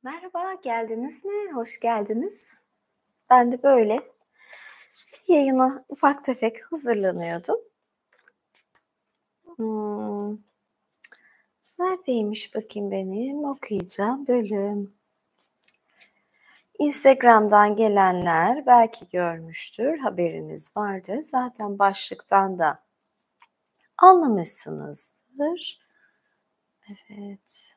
Merhaba, geldiniz mi? Hoş geldiniz. Ben de böyle yayına ufak tefek hazırlanıyordum. Hımm, neredeymiş bakayım benim okuyacağım bölüm? Instagram'dan gelenler belki görmüştür, haberiniz vardır. Zaten başlıktan da anlamışsınızdır. Evet,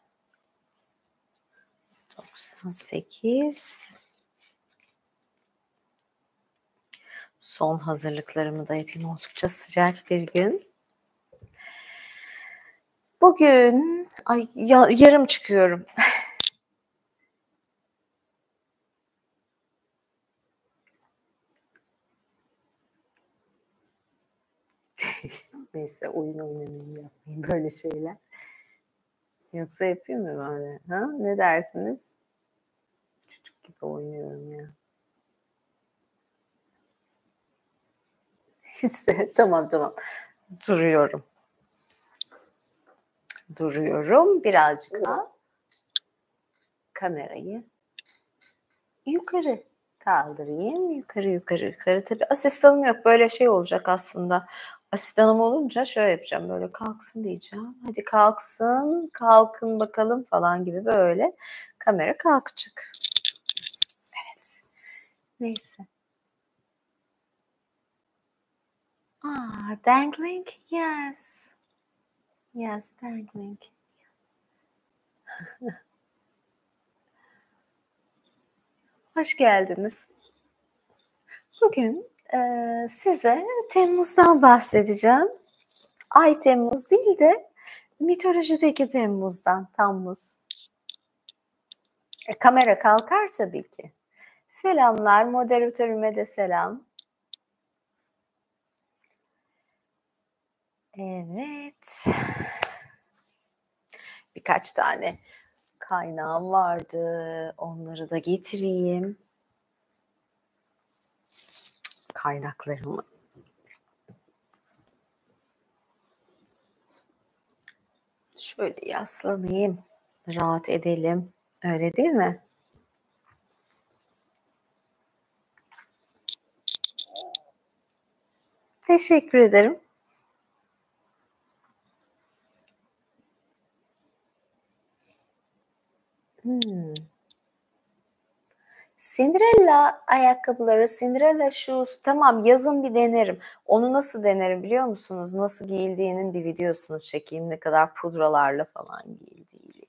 98. Son hazırlıklarımı da yapayım. Oldukça sıcak bir gün. Bugün yarım çıkıyorum. Neyse oyun oynamayayım, yapmayayım böyle şeyler. Yoksa yapayım mı böyle? Ha? Ne dersiniz? Çocuk gibi oynuyorum ya. İşte tamam. Duruyorum. Birazcık daha kamerayı yukarı kaldırayım. Yukarı. Tabii asistanım yok. Böyle şey olacak aslında. Asistanım olunca şöyle yapacağım. Böyle kalksın diyeceğim. Hadi kalksın, kalkın bakalım falan gibi böyle. Kamera kalkacak. Evet. Neyse. Dangling? Yes. Yes, dangling. Hoş geldiniz. Bugün size Temmuz'dan bahsedeceğim. Ay Temmuz değil de mitolojideki Temmuz'dan, Tammuz. Kamera kalkar tabii ki. Selamlar, moderatörüme de selam. Evet. Birkaç tane kaynağım vardı. Onları da getireyim. Kaynaklarımı. Şöyle yaslanayım. Rahat edelim. Öyle değil mi? Teşekkür ederim. Cinderella ayakkabıları, Cinderella shoes tamam yazın bir denerim. Onu nasıl denerim biliyor musunuz? Nasıl giyildiğinin bir videosunu çekeyim. Ne kadar pudralarla falan giyildiğiyle.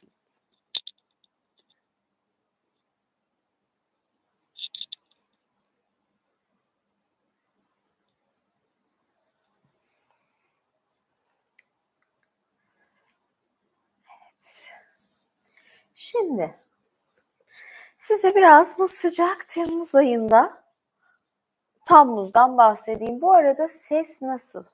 Evet. Şimdi size biraz bu sıcak Temmuz ayında Tammuz'dan bahsedeyim. Bu arada ses nasıl?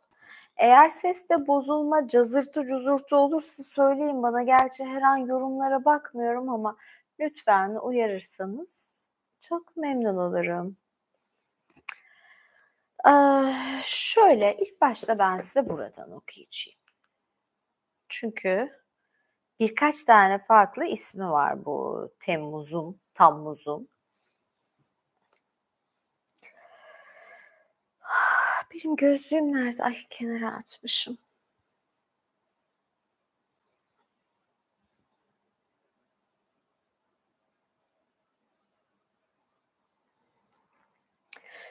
Eğer seste bozulma, cazırtı cuzurtu olursa söyleyin bana. Gerçi her an yorumlara bakmıyorum ama lütfen uyarırsanız çok memnun olurum. Şöyle ilk başta ben size buradan okuyacağım. Çünkü birkaç tane farklı ismi var bu Tammuz'un. Benim gözlüğüm nerede? Ay kenara atmışım.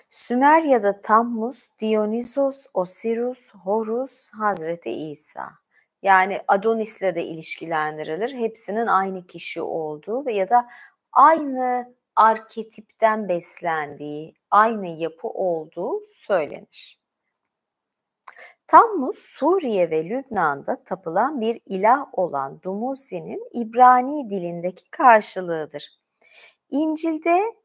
Sümerya'da Tammuz, Dionysos, Osiris, Horus, Hazreti İsa. Yani Adonis'le de ilişkilendirilir. Hepsinin aynı kişi olduğu ya da aynı arketipten beslendiği, aynı yapı olduğu söylenir. Tammuz, Suriye ve Lübnan'da tapılan bir ilah olan Dumuzi'nin İbrani dilindeki karşılığıdır. İncil'de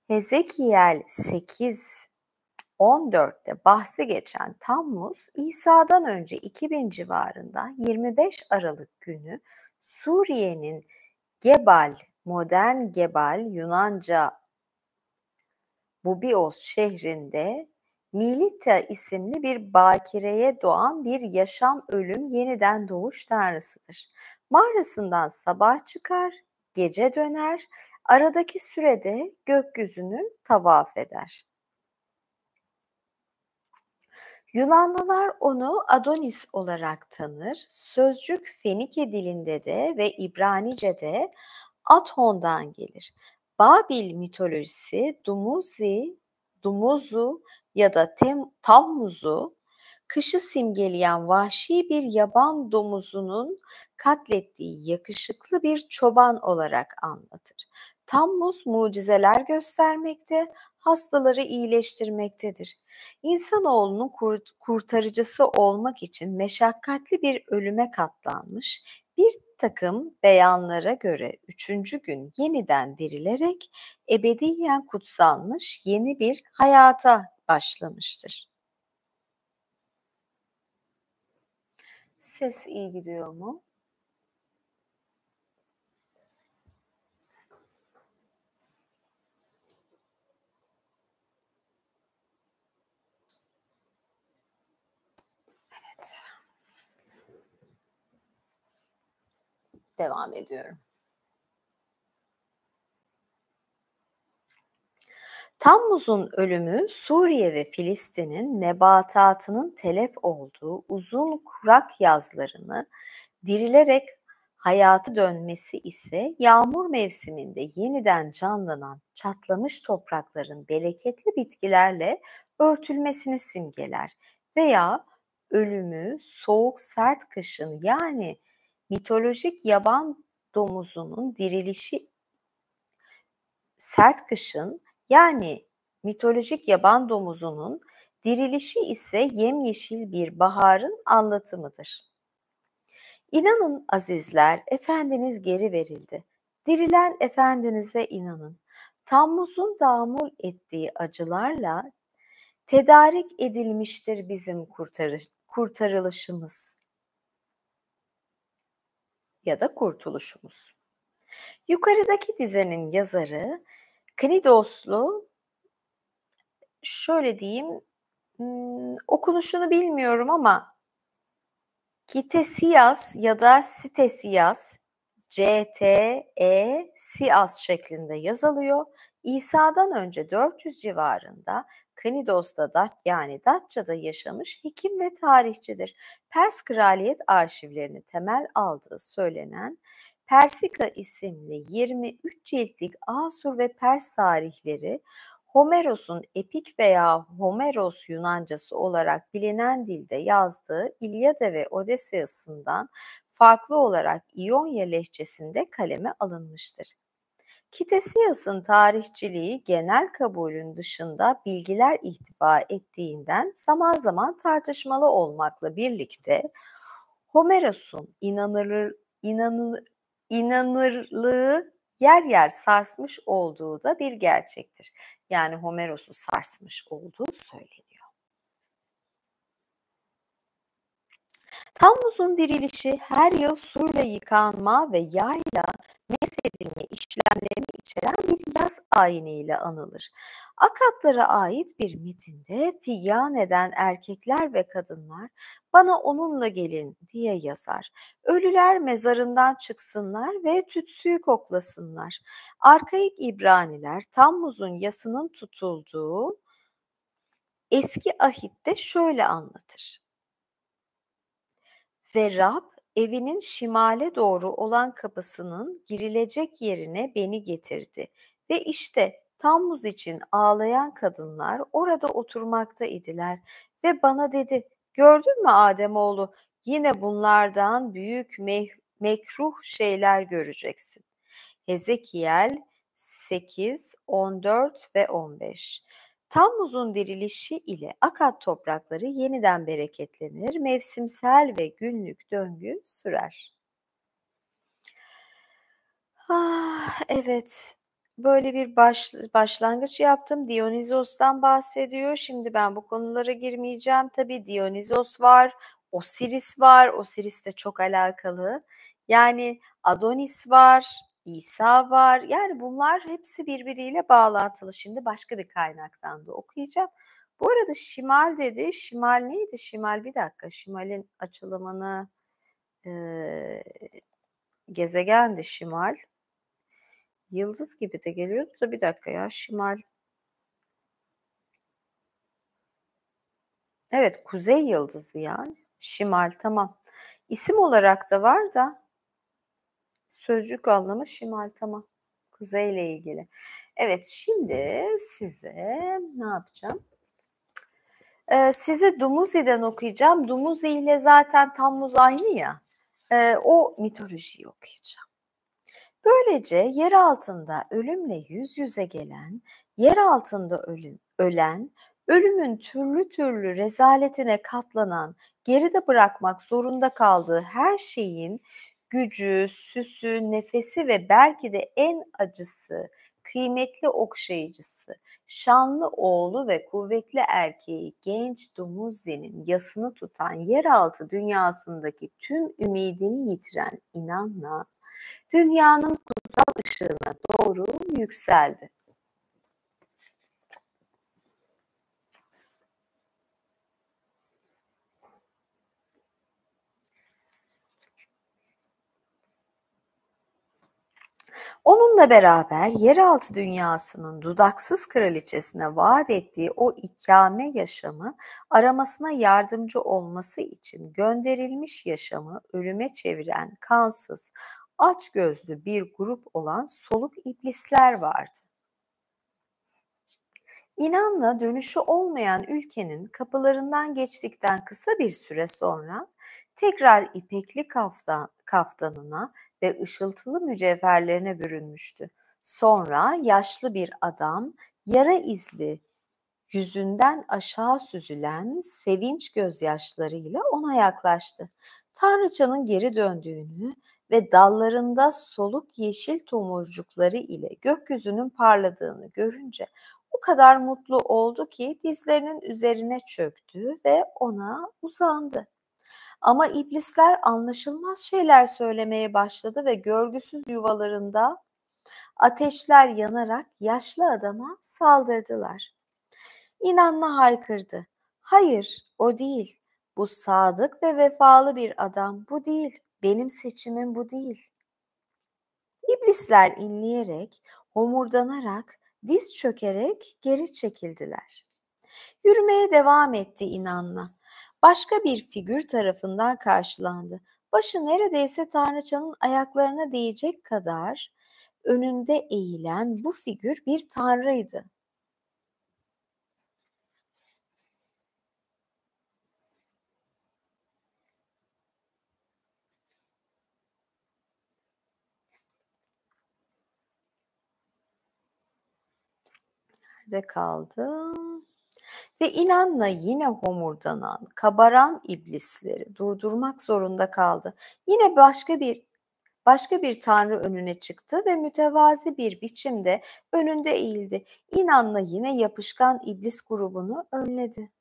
Hezekiel 8:14'te bahsi geçen Tammuz, İsa'dan önce 2000 civarında 25 Aralık günü Suriye'nin Gebal, modern Gebal, Yunanca Bubios şehrinde Milita isimli bir bakireye doğan bir yaşam ölüm yeniden doğuş tanrısıdır. Mağarasından sabah çıkar, gece döner, aradaki sürede gökyüzünü tavaf eder. Yunanlılar onu Adonis olarak tanır. Sözcük Fenike dilinde de ve İbranice'de Athon'dan gelir. Babil mitolojisi Dumuzu ya da Tammuz'u kışı simgeleyen vahşi bir yaban domuzunun katlettiği yakışıklı bir çoban olarak anlatır. Tammuz mucizeler göstermekte, hastaları iyileştirmektedir. İnsanoğlunun kurtarıcısı olmak için meşakkatli bir ölüme katlanmış, bir takım beyanlara göre üçüncü gün yeniden dirilerek ebediyen kutsanmış yeni bir hayata başlamıştır. Ses iyi gidiyor mu? Evet. Devam ediyorum. Tammuz'un ölümü Suriye ve Filistin'in nebatatının telef olduğu uzun kurak yazlarını dirilerek hayata dönmesi ise yağmur mevsiminde yeniden canlanan çatlamış toprakların bereketli bitkilerle örtülmesini simgeler veya ölümü soğuk sert kışın yani mitolojik yaban domuzunun dirilişi sert kışın yani mitolojik yaban domuzunun dirilişi ise yemyeşil bir baharın anlatımıdır. İnanın azizler, efendiniz geri verildi. Dirilen efendinize inanın. Tammuz'un damul ettiği acılarla tedarik edilmiştir bizim kurtarılışımız ya da kurtuluşumuz. Yukarıdaki dizenin yazarı Knidoslu, şöyle diyeyim, okunuşunu bilmiyorum ama Kitesias ya da Sitesias, Ctesias şeklinde yazılıyor. İsa'dan önce 400 civarında Knidos'ta yani Datça'da yaşamış hekim ve tarihçidir. Pers kraliyet arşivlerini temel aldığı söylenen Persika isimli 23 ciltlik Asur ve Pers tarihleri Homeros'un epik veya Homeros Yunancası olarak bilinen dilde yazdığı İlyada ve Odysseus'ından farklı olarak İonya lehçesinde kaleme alınmıştır. Kitesias'ın tarihçiliği genel kabulün dışında bilgiler ihtiva ettiğinden zaman zaman tartışmalı olmakla birlikte Homeros'un inanırlığı yer yer sarsmış olduğu da bir gerçektir. Yani Homeros'u sarsmış olduğu söyleniyor. Tammuz'un dirilişi her yıl suyla yıkanma ve yağla mesedilme işlemlerini içeren bir yaz ayiniyle anılır. Akatlara ait bir metinde figan eden erkekler ve kadınlar bana onunla gelin diye yazar. Ölüler mezarından çıksınlar ve tütsüyü koklasınlar. Arkaik İbraniler Tammuz'un yasının tutulduğu Eski Ahit'te şöyle anlatır. Ve Rab evinin şimale doğru olan kapısının girilecek yerine beni getirdi. Ve işte Tammuz için ağlayan kadınlar orada oturmakta idiler. Ve bana dedi, gördün mü Ademoğlu, yine bunlardan büyük mekruh şeyler göreceksin. Hezekiel 8, 14 ve 15. Tammuz'un dirilişi ile Akad toprakları yeniden bereketlenir, mevsimsel ve günlük döngü sürer. Evet, böyle bir başlangıç yaptım. Dionysos'tan bahsediyor. Şimdi ben bu konulara girmeyeceğim. Tabii Dionysos var, Osiris var. Osiris de çok alakalı. Yani Adonis var, İsa var. Yani bunlar hepsi birbiriyle bağlantılı. Şimdi başka bir kaynaktan da okuyacağım. Bu arada Şimal dedi. Şimal neydi? Şimal bir dakika. Şimal'in açılımını gezegendi Şimal. yıldız gibi de geliyordu da bir dakika ya şimal. Evet, kuzey yıldızı ya. Şimal tamam. İsim olarak da var da sözcük anlamı şimal tamam. Kuzeyle ilgili. Evet, şimdi size ne yapacağım? Size Dumuzi'den okuyacağım. Dumuzi ile zaten Tammuz aynı ya. O mitolojiyi okuyacağım. Böylece yer altında ölümle yüz yüze gelen, yer altında ölen, ölümün türlü türlü rezaletine katlanan, geride bırakmak zorunda kaldığı her şeyin gücü, süsü, nefesi ve belki de en acısı, kıymetli okşayıcısı, şanlı oğlu ve kuvvetli erkeği genç Dumuzi'nin yasını tutan yeraltı dünyasındaki tüm ümidini yitiren inanla dünyanın kutsal ışığına doğru yükseldi. Onunla beraber yeraltı dünyasının dudaksız kraliçesine vaat ettiği o ikame yaşamı aramasına yardımcı olması için gönderilmiş yaşamı ölüme çeviren kansız, açgözlü bir grup olan soluk iblisler vardı. İnanla dönüşü olmayan ülkenin kapılarından geçtikten kısa bir süre sonra tekrar ipekli kaftanına ve ışıltılı mücevherlerine bürünmüştü. Sonra yaşlı bir adam yara izli yüzünden aşağı süzülen sevinç gözyaşlarıyla ona yaklaştı. Tanrıçanın geri döndüğünü ve dallarında soluk yeşil tomurcukları ile gökyüzünün parladığını görünce o kadar mutlu oldu ki dizlerinin üzerine çöktü ve ona uzandı. Ama iblisler anlaşılmaz şeyler söylemeye başladı ve görgüsüz yuvalarında ateşler yanarak yaşlı adama saldırdılar. İnanla haykırdı. Hayır, o değil. Bu sadık ve vefalı bir adam. Bu değil. Benim seçimim bu değil. İblisler inleyerek, homurdanarak, diz çökerek geri çekildiler. Yürümeye devam etti inanla. Başka bir figür tarafından karşılandı. Başı neredeyse tanrıçanın ayaklarına değecek kadar önünde eğilen bu figür bir tanrıydı. Nerede kaldım? Ve inanla yine homurdanan, kabaran iblisleri durdurmak zorunda kaldı. Yine başka bir tanrı önüne çıktı ve mütevazi bir biçimde önünde eğildi. İnanla yine yapışkan iblis grubunu önledi.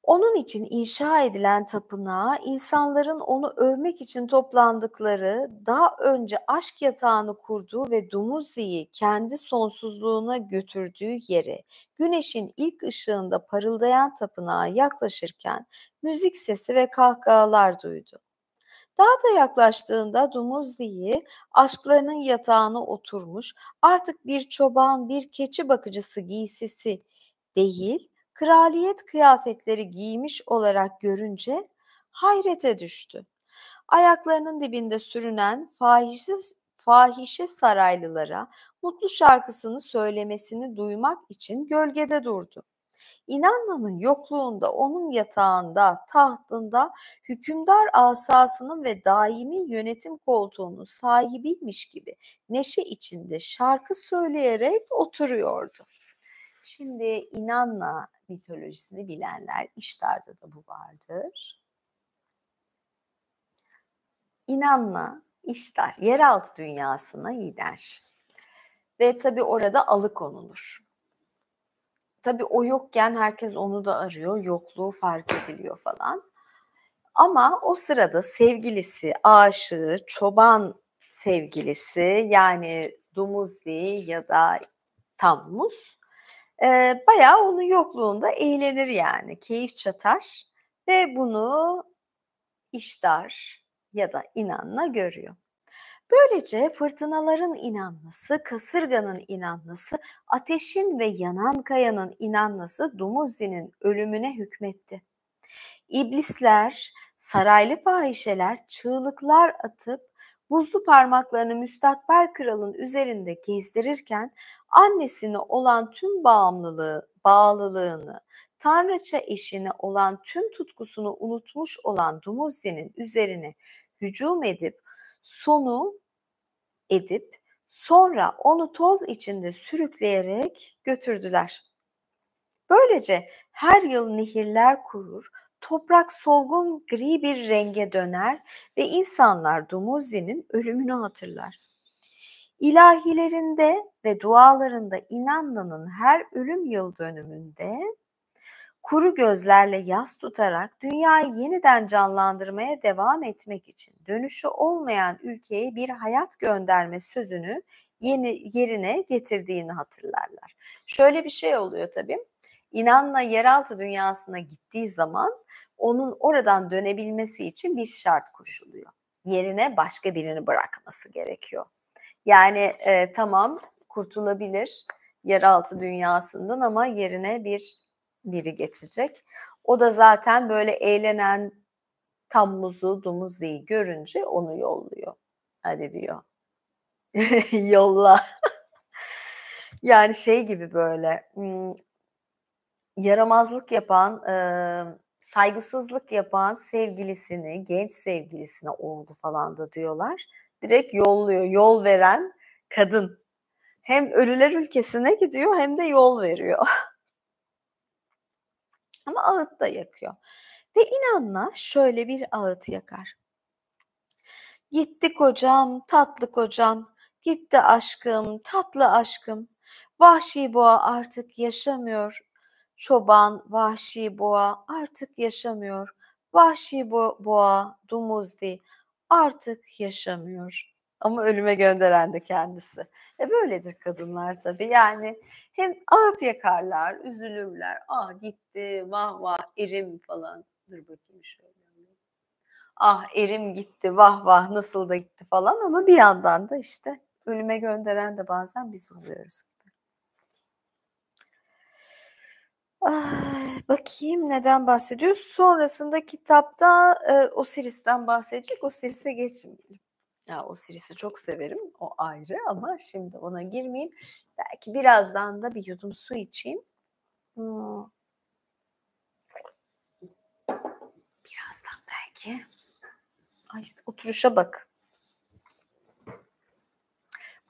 Onun için inşa edilen tapınağı, insanların onu övmek için toplandıkları, daha önce aşk yatağını kurduğu ve Dumuzi'yi kendi sonsuzluğuna götürdüğü yere, güneşin ilk ışığında parıldayan tapınağa yaklaşırken müzik sesi ve kahkahalar duydu. Daha da yaklaştığında Dumuzi'yi aşklarının yatağına oturmuş, artık bir çoban, bir keçi bakıcısı giysisi değil, kraliyet kıyafetleri giymiş olarak görünce hayrete düştü. Ayaklarının dibinde sürünen fahişe saraylılara mutlu şarkısını söylemesini duymak için gölgede durdu. İnanmanın yokluğunda onun yatağında, tahtında hükümdar asasının ve daimi yönetim koltuğunun sahibiymiş gibi neşe içinde şarkı söyleyerek oturuyordu. Şimdi İnanna mitolojisini bilenler, İştar'da da bu vardır. İnanna, İştar, yeraltı dünyasına gider. Ve tabii orada alıkonulur. Tabii o yokken herkes onu da arıyor, yokluğu fark ediliyor falan. Ama o sırada sevgilisi, aşığı, çoban sevgilisi yani Dumuzli ya da Tammuz bayağı onun yokluğunda eğlenir yani, keyif çatar ve bunu İştar ya da İnanna görüyor. Böylece fırtınaların inanması, kasırganın inanması, ateşin ve yanan kayanın inanması Dumuzi'nin ölümüne hükmetti. İblisler, saraylı fahişeler çığlıklar atıp buzlu parmaklarını müstakbel kralın üzerinde gezdirirken annesine olan tüm bağlılığını, tanrıça eşine olan tüm tutkusunu unutmuş olan Dumuzi'nin üzerine hücum edip sonra onu toz içinde sürükleyerek götürdüler. Böylece her yıl nehirler kurur, toprak solgun gri bir renge döner ve insanlar Dumuzi'nin ölümünü hatırlar. İlahilerinde ve dualarında İnanna'nın her ölüm yıl dönümünde kuru gözlerle yas tutarak dünyayı yeniden canlandırmaya devam etmek için dönüşü olmayan ülkeye bir hayat gönderme sözünü yerine getirdiğini hatırlarlar. Şöyle bir şey oluyor tabii. İnanla yeraltı dünyasına gittiği zaman onun oradan dönebilmesi için bir şart koşuluyor. Yerine başka birini bırakması gerekiyor. Yani tamam kurtulabilir yeraltı dünyasından ama yerine biri geçecek. O da zaten böyle eğlenen Tammuz'u, Dumuzlu'yu görünce onu yolluyor. Hadi diyor. Yolla. Yani şey gibi böyle yaramazlık yapan, saygısızlık yapan sevgilisini, genç sevgilisine oldu falan da diyorlar. Direkt yolluyor. Yol veren kadın. Hem ölüler ülkesine gidiyor hem de yol veriyor. Ama ağıt da yakıyor. Ve inanla şöyle bir ağıt yakar. Gitti kocam, tatlı kocam, gitti aşkım, tatlı aşkım. Vahşi boğa artık yaşamıyor. Çoban, vahşi boğa artık yaşamıyor. Vahşi boğa, dumuzdi artık yaşamıyor. Ama ölüme gönderen de kendisi. Böyledir kadınlar tabii. Yani hem ağıt yakarlar, üzülürler. Ah gitti, vah vah erim falan. Dur bakayım şöyle. Ah erim gitti, vah vah nasıl da gitti falan ama bir yandan da işte ölüme gönderen de bazen biz oluyoruz gibi. Bakayım neden bahsediyoruz? Sonrasında kitapta Osiris'ten bahsedecek. Osiris'e geçmeyelim. Ya Osiris'i çok severim. O ayrı ama şimdi ona girmeyeyim. Belki birazdan da bir yudum su içeyim. Birazdan belki. Ay işte oturuşa bak.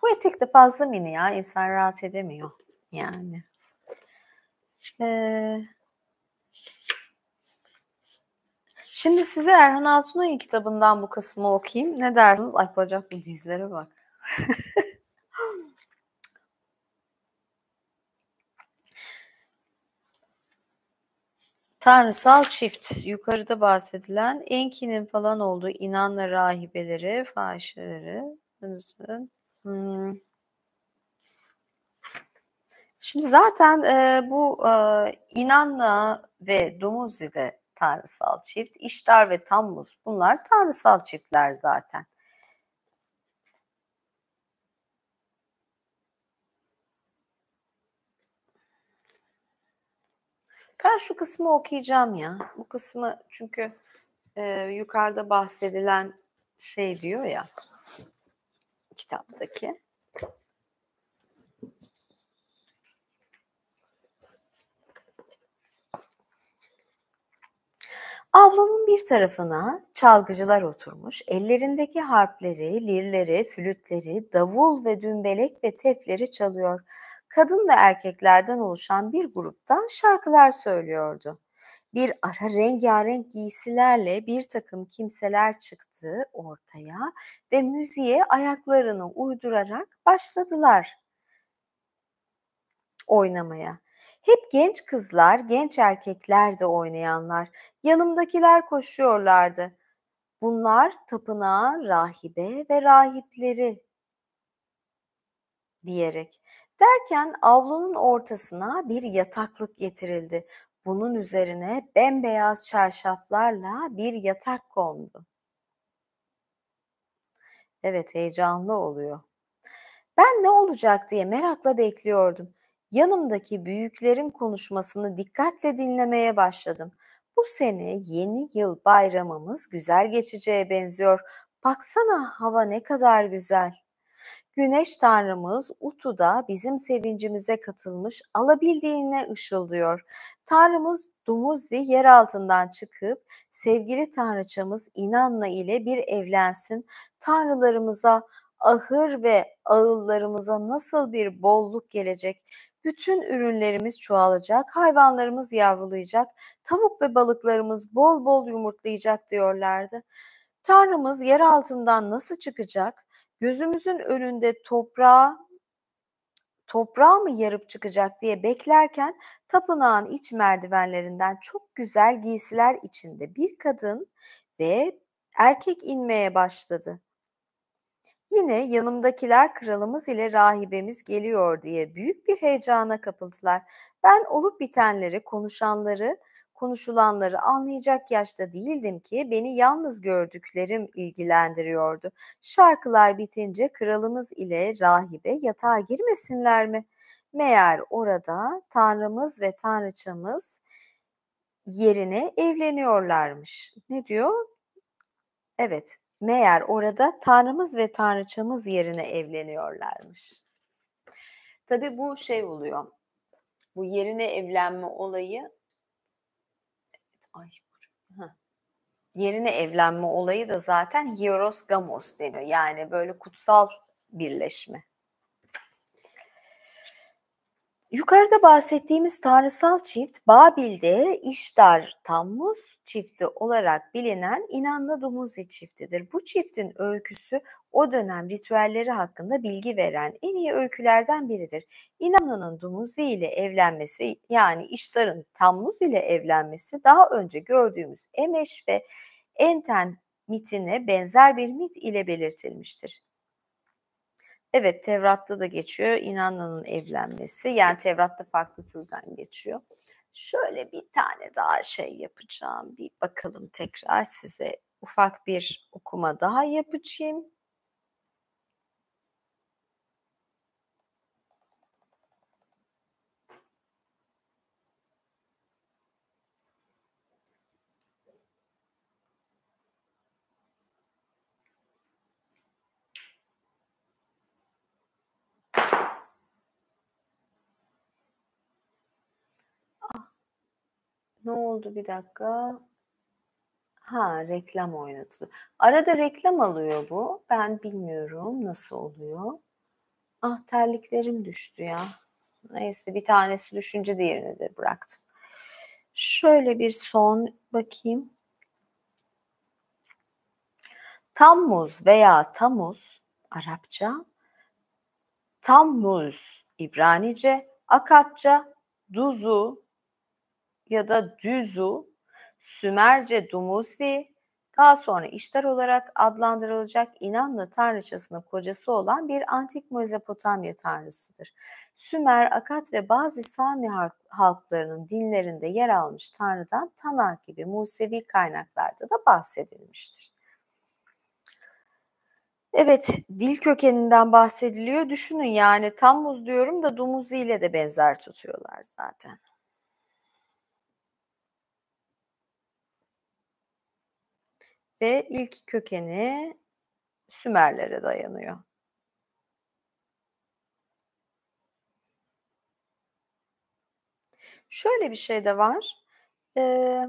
Bu etek de fazla mini ya. İnsan rahat edemiyor. Yani. Şimdi size Erhan Altunay'ın kitabından bu kısmı okuyayım. Ne dersiniz? Ay bacak bu dizlere bak. Tanrısal çift. Yukarıda bahsedilen Enki'nin falan olduğu İnanla rahibeleri, fahişeleri. Şimdi zaten bu İnanla ve Dumuzi'de tanrısal çift. İştar ve Tammuz bunlar tanrısal çiftler zaten. Ben şu kısmı okuyacağım ya. Bu kısmı çünkü yukarıda bahsedilen şey diyor ya kitaptaki. Avlunun bir tarafına çalgıcılar oturmuş, ellerindeki harpleri, lirleri, flütleri, davul ve dümbelek ve tefleri çalıyor. Kadın ve erkeklerden oluşan bir grupta şarkılar söylüyordu. Bir ara rengarenk giysilerle bir takım kimseler çıktı ortaya ve müziğe ayaklarını uydurarak başladılar oynamaya. Hep genç kızlar, genç erkekler de oynayanlar. Yanımdakiler koşuyorlardı. Bunlar tapınağa rahibe ve rahipleri diyerek. Derken avlunun ortasına bir yataklık getirildi. Bunun üzerine bembeyaz çarşaflarla bir yatak kondu. Evet, heyecanlı oluyor. Ben ne olacak diye merakla bekliyordum. Yanımdaki büyüklerin konuşmasını dikkatle dinlemeye başladım. Bu sene yeni yıl bayramımız güzel geçeceğe benziyor. Baksana hava ne kadar güzel. Güneş tanrımız Utu'da bizim sevincimize katılmış, alabildiğine ışıldıyor. Tanrımız Dumuzi yer altından çıkıp sevgili tanrıçamız İnanna ile bir evlensin. Tanrılarımıza, ahır ve ağıllarımıza nasıl bir bolluk gelecek. Bütün ürünlerimiz çoğalacak, hayvanlarımız yavrulayacak, tavuk ve balıklarımız bol bol yumurtlayacak diyorlardı. Tanrımız yer altından nasıl çıkacak? Gözümüzün önünde toprağı mı yarıp çıkacak diye beklerken tapınağın iç merdivenlerinden çok güzel giysiler içinde bir kadın ve erkek inmeye başladı. Yine yanımdakiler kralımız ile rahibemiz geliyor diye büyük bir heyecana kapıldılar. Ben olup bitenleri, konuşulanları anlayacak yaşta değildim ki beni yalnız gördüklerim ilgilendiriyordu. Şarkılar bitince kralımız ile rahibe yatağa girmesinler mi? Meğer orada tanrımız ve tanrıçamız yerine evleniyorlarmış. Ne diyor? Evet, meğer orada tanrımız ve tanrıçamız yerine evleniyorlarmış. Tabii bu şey oluyor. Bu yerine evlenme olayı, ay, heh, yerine evlenme olayı da zaten hieros gamos deniyor. Yani böyle kutsal birleşme. Yukarıda bahsettiğimiz tanrısal çift Babil'de İştar Tammuz çifti olarak bilinen İnanna Dumuzi çiftidir. Bu çiftin öyküsü o dönem ritüelleri hakkında bilgi veren en iyi öykülerden biridir. İnanna'nın Dumuzi ile evlenmesi yani İştar'ın Tammuz ile evlenmesi daha önce gördüğümüz Emeş ve Enten mitine benzer bir mit ile belirtilmiştir. Evet, Tevrat'ta da geçiyor. İnanlının evlenmesi. Yani Tevrat'ta farklı türden geçiyor. Şöyle bir tane daha şey yapacağım. Bir bakalım tekrar size ufak bir okuma daha yapacağım. Ne oldu bir dakika? Ha, reklam oynatılıyor. Arada reklam alıyor bu. Ben bilmiyorum nasıl oluyor. Ah, terliklerim düştü ya. Neyse, bir tanesi düşünce diğerini de bıraktım. Şöyle bir son bakayım. Tammuz veya Tamuz Arapça, Tammuz İbranice, Akatça Duzu ya da Düzu, Sümerce Dumuzi, daha sonra İştar olarak adlandırılacak İnanna tanrıçasının kocası olan bir antik Mezopotamya tanrısıdır. Sümer, Akat ve bazı Sami halklarının dinlerinde yer almış tanrıdan Tanakh gibi Musevi kaynaklarda da bahsedilmiştir. Evet, dil kökeninden bahsediliyor. Düşünün yani Tammuz diyorum da Dumuzi ile de benzer tutuyorlar zaten. Ve ilk kökeni Sümerlere dayanıyor. Şöyle bir şey de var. Ee,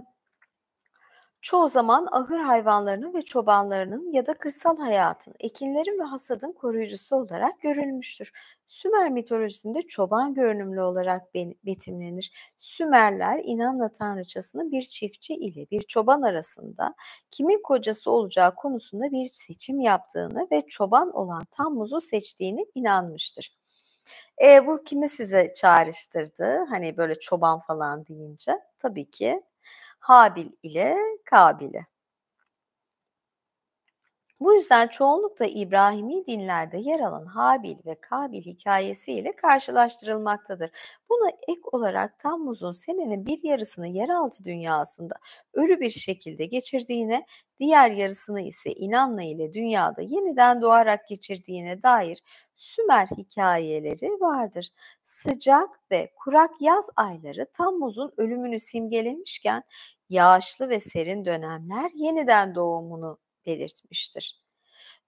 Çoğu zaman ahır hayvanlarının ve çobanlarının ya da kırsal hayatın, ekinlerin ve hasadın koruyucusu olarak görülmüştür. Sümer mitolojisinde çoban görünümlü olarak betimlenir. Sümerler İnanna tanrıçasının bir çiftçi ile bir çoban arasında kimin kocası olacağı konusunda bir seçim yaptığını ve çoban olan Tammuz'u seçtiğini inanmıştır. Bu kimi size çağrıştırdı? Hani böyle çoban falan deyince tabii ki Habil ile Kabil'i. Bu yüzden çoğunlukla İbrahimi dinlerde yer alan Habil ve Kabil hikayesiyle karşılaştırılmaktadır. Buna ek olarak Tammuz'un senenin bir yarısını yeraltı dünyasında ölü bir şekilde geçirdiğine, diğer yarısını ise İnanna ile dünyada yeniden doğarak geçirdiğine dair Sümer hikayeleri vardır. Sıcak ve kurak yaz ayları Tammuz'un ölümünü simgelemişken, yağışlı ve serin dönemler yeniden doğumunu belirtmiştir.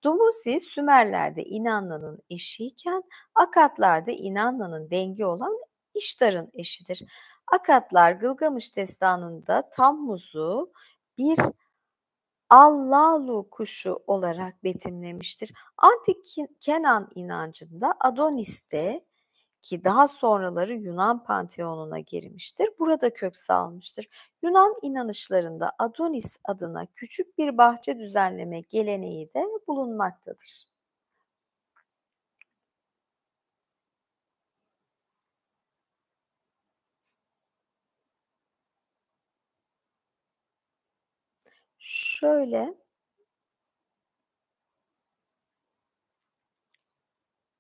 Dumuzi, Sümerler'de İnanna'nın eşiyken, Akatlar'da İnanna'nın dengi olan İştar'ın eşidir. Akatlar, Gılgamış Destanı'nda Tammuz'u bir Allalu kuşu olarak betimlemiştir. Antik Kenan inancında Adonis de, ki daha sonraları Yunan panteonuna girmiştir, burada kök salmıştır. Yunan inanışlarında Adonis adına küçük bir bahçe düzenleme geleneği de bulunmaktadır. Şöyle,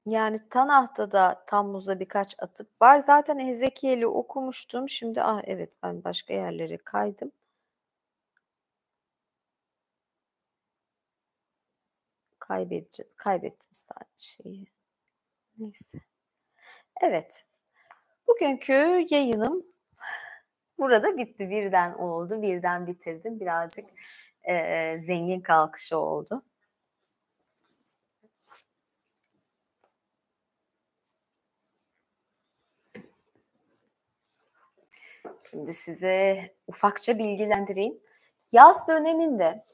yani Tanah'ta da Tammuz'a birkaç atıf var. Zaten Hezekiel'i okumuştum. Şimdi evet, ben başka yerlere kaydım. Kaybettim sadece şeyi. Neyse. Evet. Bugünkü yayınım burada bitti. Birden oldu. Birden bitirdim. Birazcık zengin kalkışı oldu. Şimdi size ufakça bilgilendireyim. Yaz döneminde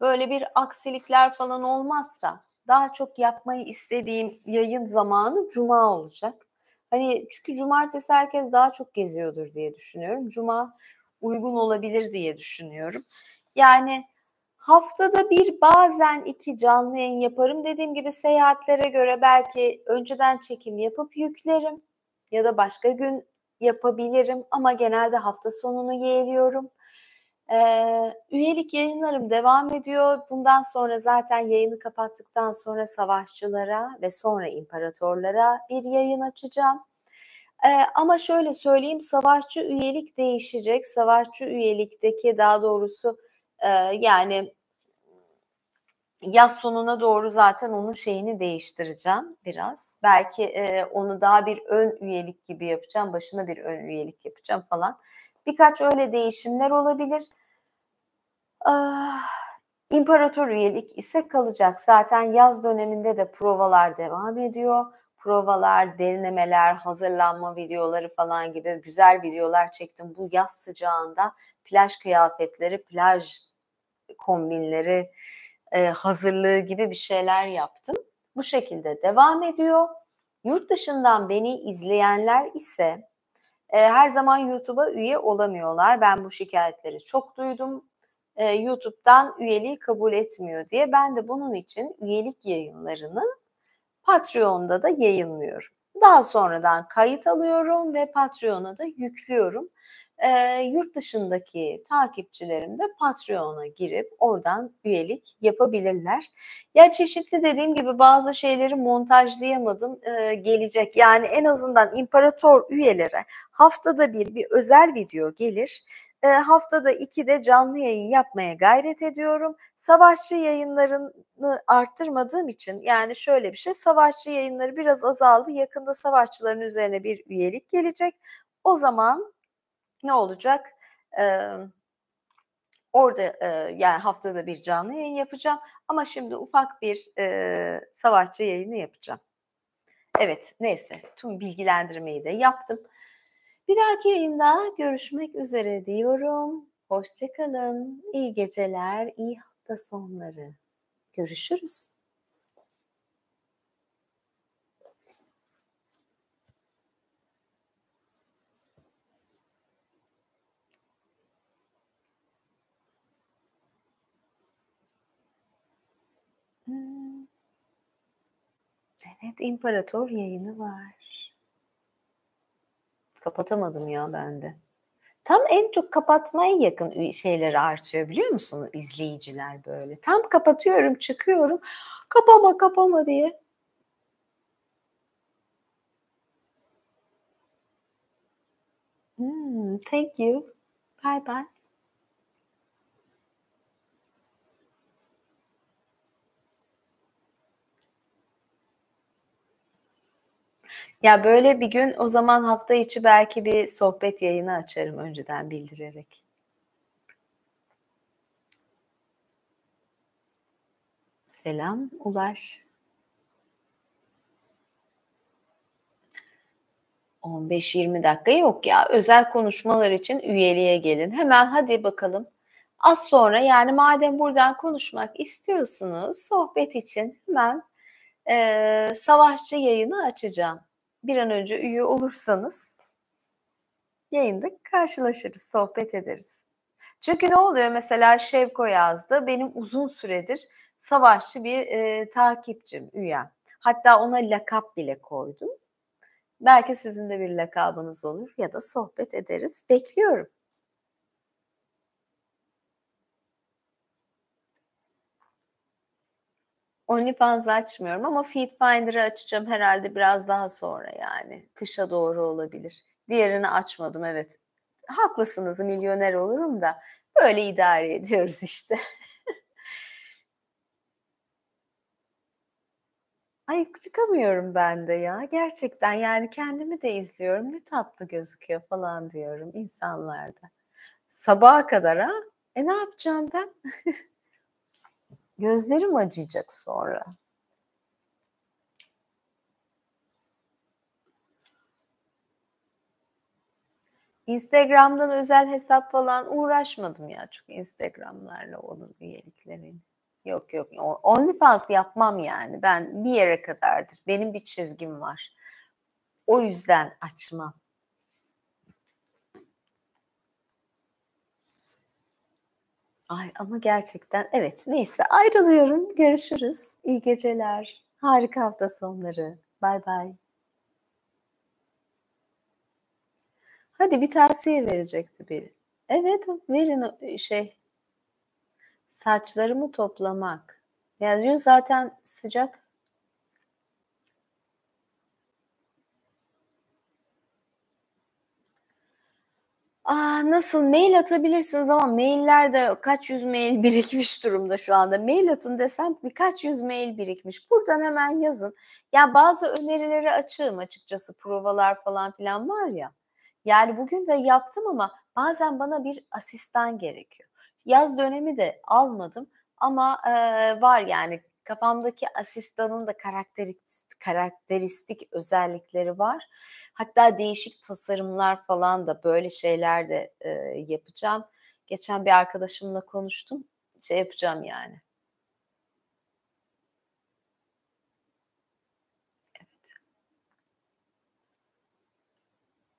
böyle bir aksilikler falan olmazsa daha çok yapmayı istediğim yayın zamanı cuma olacak. Hani çünkü cumartesi herkes daha çok geziyordur diye düşünüyorum. Cuma uygun olabilir diye düşünüyorum. Yani haftada bir, bazen iki canlı yayın yaparım. Dediğim gibi seyahatlere göre belki önceden çekim yapıp yüklerim ya da başka gün yapabilirim ama genelde hafta sonunu yeğliyorum. Üyelik yayınlarım devam ediyor. Bundan sonra zaten yayını kapattıktan sonra savaşçılara ve sonra imparatorlara bir yayın açacağım. Ama şöyle söyleyeyim, savaşçı üyelik değişecek. Savaşçı üyelikteki, daha doğrusu yani yaz sonuna doğru zaten onun şeyini değiştireceğim biraz. Belki onu daha bir ön üyelik gibi yapacağım. Başına bir ön üyelik yapacağım falan. Birkaç öyle değişimler olabilir. Ah, İmparator üyelik ise kalacak. Zaten yaz döneminde de provalar devam ediyor. Provalar, denemeler, hazırlanma videoları falan gibi güzel videolar çektim. Bu yaz sıcağında plaj kıyafetleri, plaj kombinleri hazırlığı gibi bir şeyler yaptım. Bu şekilde devam ediyor. Yurt dışından beni izleyenler ise her zaman YouTube'a üye olamıyorlar. Ben bu şikayetleri çok duydum. YouTube'dan üyeliği kabul etmiyor diye. Ben de bunun için üyelik yayınlarını Patreon'da da yayınlıyorum. Daha sonradan kayıt alıyorum ve Patreon'a da yüklüyorum. Yurt dışındaki takipçilerim de Patreon'a girip oradan üyelik yapabilirler. Ya çeşitli, dediğim gibi bazı şeyleri montajlayamadım, gelecek. Yani en azından imparator üyelere haftada bir özel video gelir. Haftada 2 de canlı yayın yapmaya gayret ediyorum. Savaşçı yayınlarını arttırmadığım için, yani şöyle bir şey, savaşçı yayınları biraz azaldı. Yakında savaşçıların üzerine bir üyelik gelecek. O zaman ne olacak? Orada yani haftada bir canlı yayın yapacağım. Ama şimdi ufak bir savaşçı yayını yapacağım. Evet, neyse, tüm bilgilendirmeyi de yaptım. Bir dahaki yayında görüşmek üzere diyorum. Hoşça kalın. İyi geceler, iyi hafta sonları. Görüşürüz. Evet, imparator yayını var. Kapatamadım ya ben de. Tam en çok kapatmaya yakın şeyleri artıyor biliyor musunuz izleyiciler böyle. Tam kapatıyorum, çıkıyorum, "Kapama, kapama." diye. Thank you. Bye bye. Ya, böyle bir gün o zaman hafta içi belki bir sohbet yayını açarım önceden bildirerek. Selam, Ulaş. 15-20 dakika yok ya. Özel konuşmalar için üyeliğe gelin. Hemen hadi bakalım. Az sonra yani madem buradan konuşmak istiyorsunuz sohbet için hemen savaşçı yayını açacağım. Bir an önce üye olursanız yayında karşılaşırız, sohbet ederiz. Çünkü ne oluyor mesela Şevko yazdı. Benim uzun süredir savaşçı bir takipçim, üyem. Hatta ona lakap bile koydum. Belki sizin de bir lakabınız olur ya da sohbet ederiz. Bekliyorum. OnlyFans'ı açmıyorum ama Feedfinder'ı açacağım herhalde biraz daha sonra yani. Kışa doğru olabilir. Diğerini açmadım evet. Haklısınız milyoner olurum da böyle idare ediyoruz işte. Ay çıkamıyorum ben de ya gerçekten yani kendimi de izliyorum ne tatlı gözüküyor falan diyorum insanlarda. Sabaha kadar ha? Ne yapacağım ben? Gözlerim acıyacak sonra. Instagram'dan özel hesap falan uğraşmadım ya çok Instagram'larla onun üyeliklerini. Yok yok OnlyFans yapmam yani ben bir yere kadardır. Benim bir çizgim var. O yüzden açmam. Ay ama gerçekten evet neyse ayrılıyorum. Görüşürüz. İyi geceler. Harika hafta sonları. Bay bay. Hadi bir tavsiye verecekti biri. Evet verin saçlarımı toplamak. Yani dün zaten sıcak. Nasıl? Mail atabilirsiniz ama maillerde kaç yüz mail birikmiş durumda şu anda. Mail atın desem birkaç yüz mail birikmiş. Buradan hemen yazın. Ya bazı önerileri açığım açıkçası provalar falan filan var ya. Yani bugün de yaptım ama bazen bana bir asistan gerekiyor. Yaz dönemi de almadım ama var yani kafamdaki asistanın da karakteristik özellikleri var. Hatta değişik tasarımlar falan da böyle şeyler de, yapacağım. Geçen bir arkadaşımla konuştum. Şey yapacağım yani.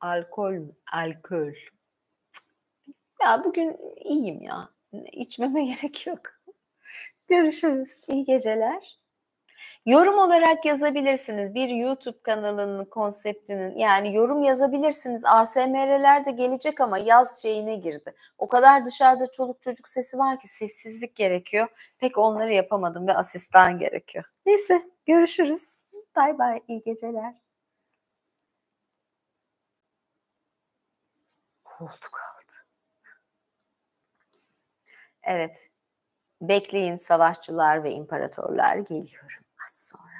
Alkol mü? Alkol. Ya bugün iyiyim ya. İçmeme gerek yok. Görüşürüz. İyi geceler. Yorum olarak yazabilirsiniz. Bir YouTube kanalının konseptinin yani yorum yazabilirsiniz. ASMR'ler de gelecek ama yaz şeyine girdi. O kadar dışarıda çoluk çocuk sesi var ki sessizlik gerekiyor. Pek onları yapamadım ve asistan gerekiyor. Neyse görüşürüz. Bay bay iyi geceler. Koltuk altı. Evet bekleyin savaşçılar ve imparatorlar geliyorum az sonra.